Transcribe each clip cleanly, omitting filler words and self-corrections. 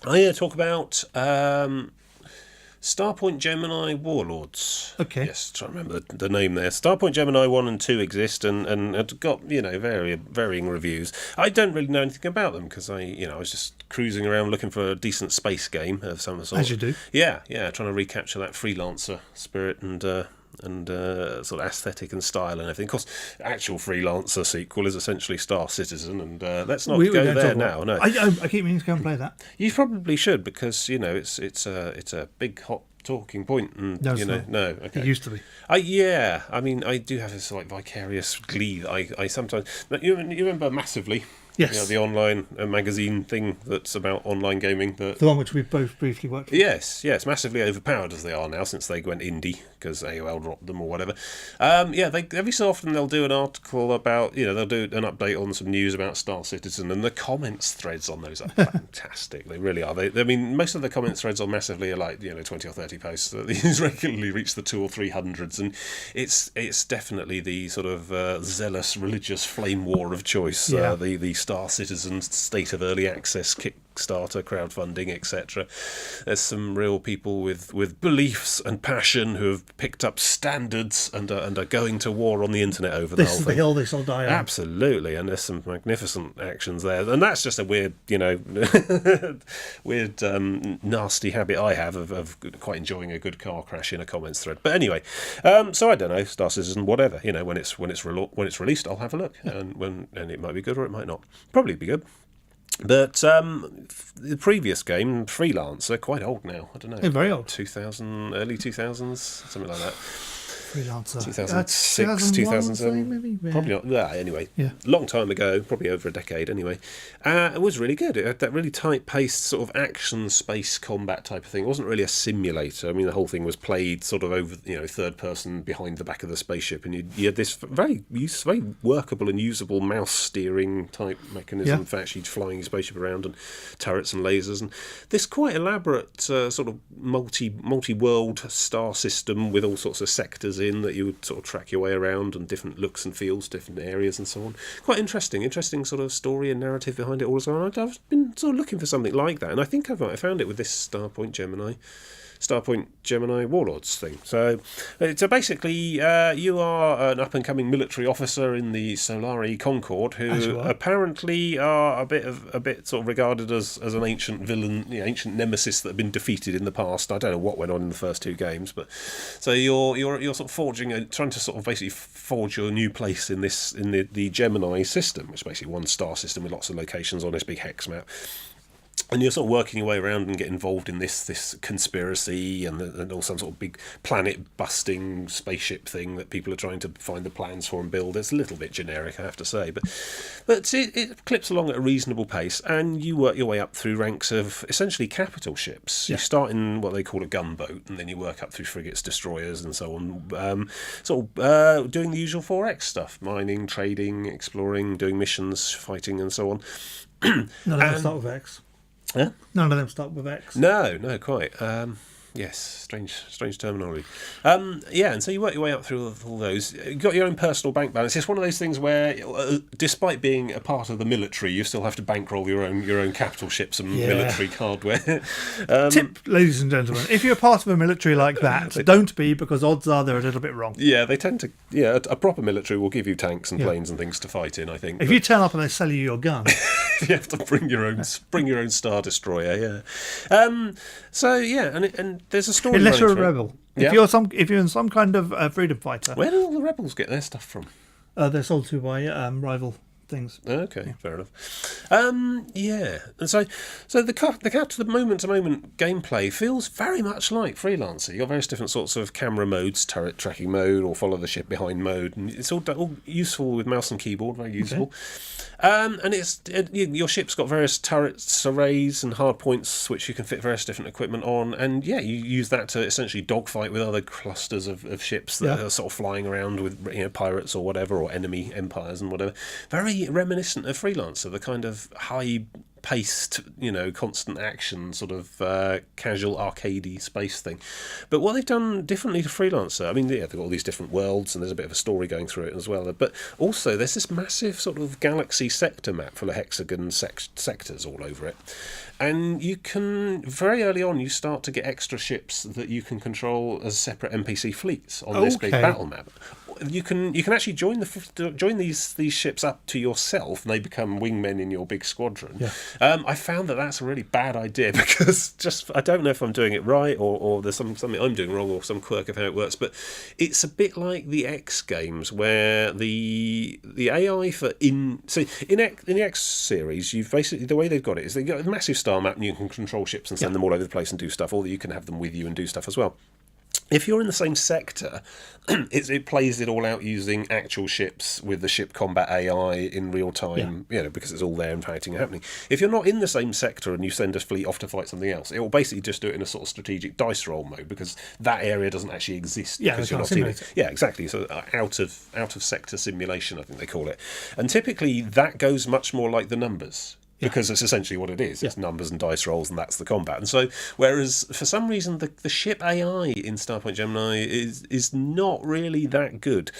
I talk about Starpoint Gemini Warlords. Okay. Yes, trying to remember the name there. Starpoint Gemini 1 and 2 exist and had got, varying reviews. I don't really know anything about them because I was just cruising around looking for a decent space game of some sort. As you do. Yeah, trying to recapture that freelancer spirit and sort of aesthetic and style and everything. Of course, actual freelancer sequel is essentially Star Citizen, and let's not go there now. No, I keep meaning to go and play that. you probably should because it's a big hot talking point, and No, it's not. no, okay. It used to be. Yeah, I mean, I do have this like vicarious glee. I sometimes you remember Massively. Yes. The online magazine thing that's about online gaming. The one which we've both briefly worked for. Yes, massively overpowered as they are now since they went indie because AOL dropped them or whatever. They every so often they'll do an article about, they'll do an update on some news about Star Citizen, and the comments threads on those are fantastic. They really are. I mean, most of the comments threads on Massively are like 20 or 30 posts. These regularly reach the 200 or 300s, and it's definitely the sort of zealous religious flame war of choice. Yeah. The Star Citizen state of early access Kickstarter crowdfunding, etc. There's some real people with beliefs and passion who have picked up standards and are going to war on the internet over the whole thing. This is the hill they shall die on. Absolutely, and there's some magnificent actions there, and that's just a weird, nasty habit I have of quite enjoying a good car crash in a comments thread. But anyway, so I don't know, Star Citizen, whatever, when it's released, I'll have a look, and it might be good or it might not. Probably be good. But the previous game, Freelancer, quite old now. I don't know. They're very old. 2000, early 2000s, something like that. Freelancer. 2006, 2007, maybe? Yeah. probably not. Yeah, anyway, Yeah. long time ago, probably over a decade. Anyway, it was really good. It had that really tight-paced sort of action space combat type of thing. It wasn't really a simulator. I mean, the whole thing was played sort of over, third person behind the back of the spaceship, and you had this very workable and usable mouse steering type mechanism for actually flying your spaceship around, and turrets and lasers, and this quite elaborate sort of multi-world star system with all sorts of sectors in that you would sort of track your way around, and different looks and feels, different areas and so on. Quite interesting sort of story and narrative behind it all as well. I've been sort of looking for something like that, and I think I found it with this Starpoint Gemini Warlords thing. So basically, you are an up-and-coming military officer in the Solari Concord who apparently are a bit sort of regarded as an ancient villain, ancient nemesis that have been defeated in the past. I don't know what went on in the first two games, but so you're sort of trying to sort of basically forge your new place in the Gemini system, which is basically one star system with lots of locations on this big hex map. And you're sort of working your way around and get involved in this conspiracy and all some sort of big planet-busting spaceship thing that people are trying to find the plans for and build. It's a little bit generic, I have to say, but it clips along at a reasonable pace, and you work your way up through ranks of essentially capital ships. You start in what they call a gunboat, and then you work up through frigates, destroyers, and so on, doing the usual 4X stuff, mining, trading, exploring, doing missions, fighting, and so on. None of them start with X. Yeah? None of them start with X. No, quite. Yes, strange terminology. And so you work your way up through all those. You've got your own personal bank balance. It's one of those things where, despite being a part of the military, you still have to bankroll your own capital ships and military hardware. Tip, ladies and gentlemen, if you're part of a military like that, don't be, because odds are they're a little bit wrong. Yeah, they tend to. Yeah, a proper military will give you tanks and planes and things to fight in, I think. If you turn up and they sell you your gun, you have to bring your own Star Destroyer. And there's a story. Unless you're a rebel. Yeah. If you're in some kind of freedom fighter. Where do all the rebels get their stuff from? They're sold to by rival things. Okay, fair enough. And so the capture the moment-to-moment gameplay feels very much like Freelancer. You've got various different sorts of camera modes, turret tracking mode, or follow the ship behind mode, and it's all useful with mouse and keyboard, very useful. Okay. Your ship's got various turrets, arrays, and hard points which you can fit various different equipment on, and you use that to essentially dogfight with other clusters of ships that are sort of flying around with pirates or whatever, or enemy empires and whatever. Very reminiscent of Freelancer, the kind of high paced, constant action sort of casual arcadey space thing. But what they've done differently to Freelancer, I mean, yeah, they've got all these different worlds and there's a bit of a story going through it as well. But also there's this massive sort of galaxy sector map full of hexagon sectors all over it. And you can, very early on, you start to get extra ships that you can control as separate NPC fleets on this big battle map. You can actually join these ships up to yourself, and they become wingmen in your big squadron. Yeah. I found that that's a really bad idea because I don't know if I'm doing it right or there's something I'm doing wrong or some quirk of how it works. But it's a bit like the X games where the AI in the X series, you've basically, the way they've got it is they've got a massive star map and you can control ships and send them all over the place and do stuff, or you can have them with you and do stuff as well. If you're in the same sector, it plays it all out using actual ships with the ship combat AI in real time, because it's all there and fighting happening. If you're not in the same sector and you send a fleet off to fight something else, it will basically just do it in a sort of strategic dice roll mode because that area doesn't actually exist. Yeah, because you're not in it. Yeah, exactly. So out of sector simulation, I think they call it. And typically that goes much more like the numbers. Because it's essentially what it is. It's numbers and dice rolls, and that's the combat. And so, whereas for some reason the ship AI in Starport Gemini is not really that good.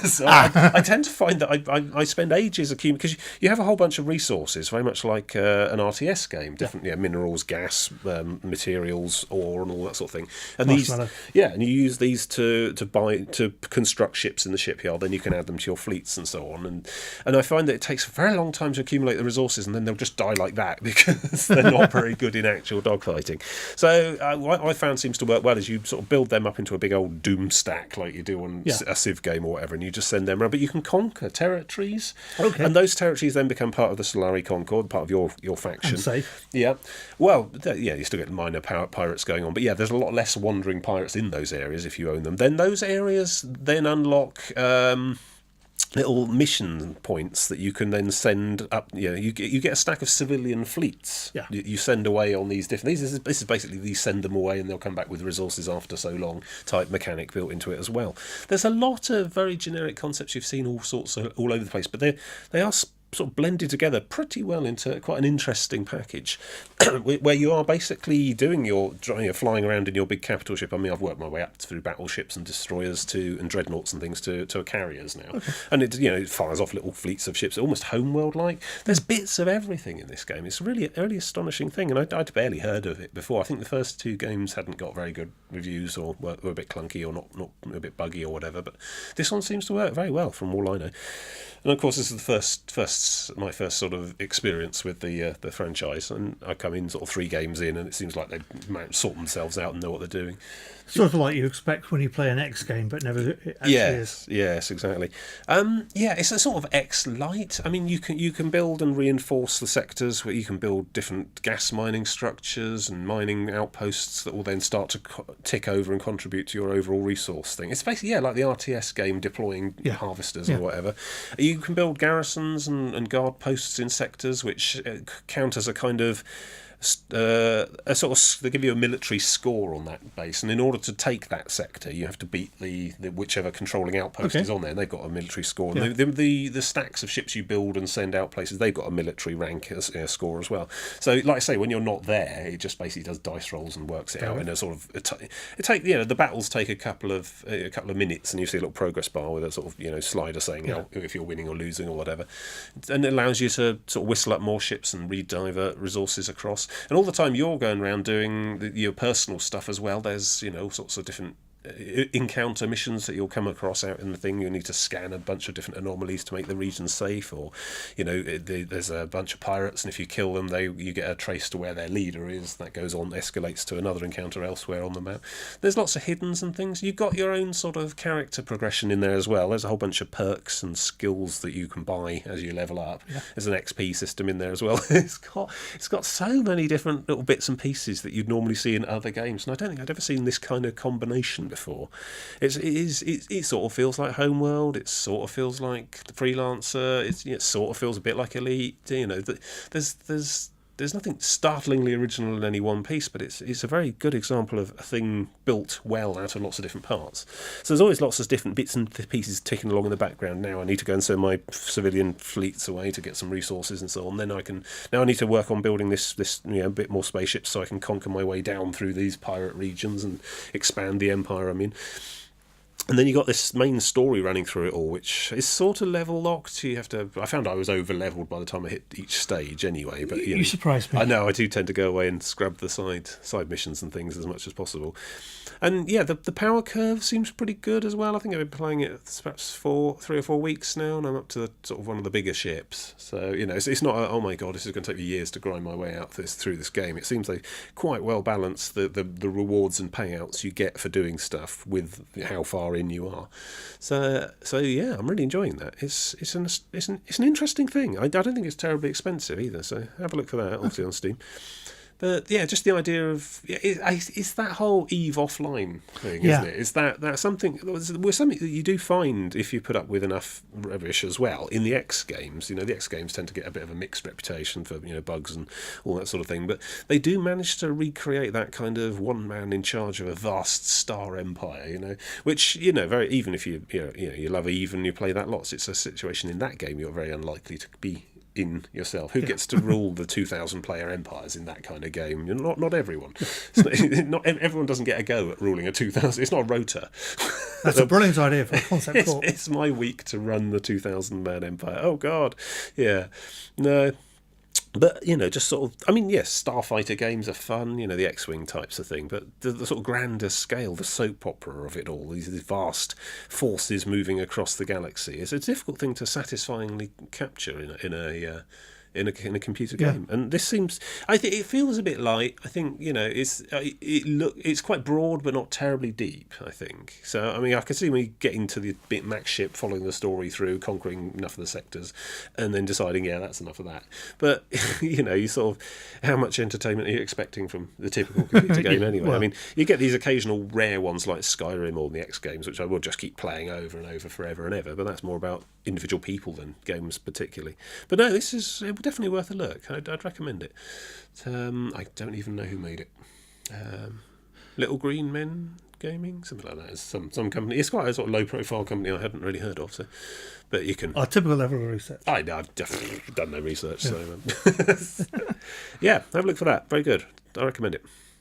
So I tend to find that I spend ages accumulating, because you have a whole bunch of resources, very much like an RTS game, different minerals, gas, materials, ore, and all that sort of thing. And and you use these to construct ships in the shipyard. Then you can add them to your fleets and so on. And I find that it takes a very long time to accumulate the resources, and then they'll just die like that because they're not very good in actual dogfighting. So what I found seems to work well is you sort of build them up into a big old doom stack like you do on a Civ game or whatever, and you just send them around. But you can conquer territories, and those territories then become part of the Solari Concord, part of your faction. And safe. Yeah. Well, you still get minor pirates going on, but there's a lot less wandering pirates in those areas if you own them. Then those areas then unlock little mission points that you can then send up. You get a stack of civilian fleets. Yeah. You send away on these different. This is basically you send them away and they'll come back with resources after so long type mechanic built into it as well. There's a lot of very generic concepts you've seen all over the place, but they are sort of blended together pretty well into quite an interesting package where you are basically doing flying around in your big capital ship. I mean, I've worked my way up through battleships and destroyers and dreadnoughts and things to carriers now. And it fires off little fleets of ships, almost homeworld-like. There's bits of everything in this game. It's really a really astonishing thing, and I'd barely heard of it before. I think the first two games hadn't got very good reviews or were a bit clunky or not a bit buggy or whatever, but this one seems to work very well from all I know. And of course, this is my first sort of experience with the franchise, and I come in sort of 3 games in, and it seems like they sort themselves out and know what they're doing. Sort of like you expect when you play an X game, but never actually is. Yes, exactly. It's a sort of X light. I mean, you can build and reinforce the sectors where you can build different gas mining structures and mining outposts that will then start to tick over and contribute to your overall resource thing. It's basically like the RTS game deploying harvesters or whatever. You can build garrisons and guard posts in sectors which count as a kind of they give you a military score on that base, and in order to take that sector you have to beat the whichever controlling outpost is on there, and they've got a military score. And the stacks of ships you build and send out places, they've got a military rank score as well. So like I say, when you're not there, it just basically does dice rolls and works it out in a sort of the battles take a couple of minutes, and you see a little progress bar with a sort of slider saying if you're winning or losing or whatever, and it allows you to sort of whistle up more ships and redivert resources across. And all the time you're going around doing your personal stuff as well. There's all sorts of different encounter missions that you'll come across out in the thing. You'll need to scan a bunch of different anomalies to make the region safe, or there's a bunch of pirates, and if you kill them, you get a trace to where their leader is. That goes on, escalates to another encounter elsewhere on the map. There's lots of hiddens and things. You've got your own sort of character progression in there as well. There's a whole bunch of perks and skills that you can buy as you level up. There's an XP system in there as well. It's got so many different little bits and pieces that you'd normally see in other games, and I don't think I'd ever seen this kind of combination before. It sort of feels like Homeworld. It sort of feels like the Freelancer. It sort of feels a bit like Elite. There's there's nothing startlingly original in any one piece, but it's a very good example of a thing built well out of lots of different parts. So there's always lots of different bits and pieces ticking along in the background. Now I need to go and send my civilian fleets away to get some resources and so on. Then I need to work on building this a bit more spaceships so I can conquer my way down through these pirate regions and expand the empire I'm in. And then you got this main story running through it all, which is sort of level locked. I found I was over leveled by the time I hit each stage anyway. But you surprised me. I know I do tend to go away and scrub the side missions and things as much as possible. And yeah, the power curve seems pretty good as well. I think I've been playing it perhaps 3 or 4 weeks now, and I'm up to sort of one of the bigger ships. So it's not oh my god, this is going to take me years to grind my way out through this game. It seems they quite well balance the rewards and payouts you get for doing stuff with how far in you are. So yeah, I'm really enjoying that. It's an interesting thing. I don't think it's terribly expensive either. So have a look for that. Obviously on Steam. But yeah, just the idea of it's that whole EVE Offline thing, isn't it? Is that's something that you do find if you put up with enough rubbish as well in the X games. The X games tend to get a bit of a mixed reputation for bugs and all that sort of thing, but they do manage to recreate that kind of one man in charge of a vast star empire. Which very even if you love EVE and you play that lots, it's a situation in that game you're very unlikely to be in yourself. Who gets to rule the 2,000 player empires in that kind of game? Not everyone. Not everyone doesn't get a go at ruling a 2,000. It's not a rota. That's a brilliant idea for a concept corp. It's my week to run the 2,000 man empire. Oh god, yeah, no. But, just sort of, yes, Starfighter games are fun, the X-Wing types of thing, but the sort of grander scale, the soap opera of it all, these vast forces moving across the galaxy, is a difficult thing to satisfyingly capture in a computer game. And this seems, I think it feels a bit light. I think it's quite broad but not terribly deep, I think. So I can see me getting to the bit max ship, following the story through, conquering enough of the sectors, and then deciding that's enough of that. But you sort of, how much entertainment are you expecting from the typical computer game anyway? Well, you get these occasional rare ones like Skyrim or the X games, which I will just keep playing over and over forever and ever, but that's more about individual people than games particularly. But no, this is definitely worth a look. I'd recommend it. I don't even know who made it. Little Green Men Gaming, something like that. It's some company. It's quite a sort of low profile company I hadn't really heard of. So, but you can. Our typical level of research. I've definitely done no research. So yeah, have a look for that. Very good. I recommend it.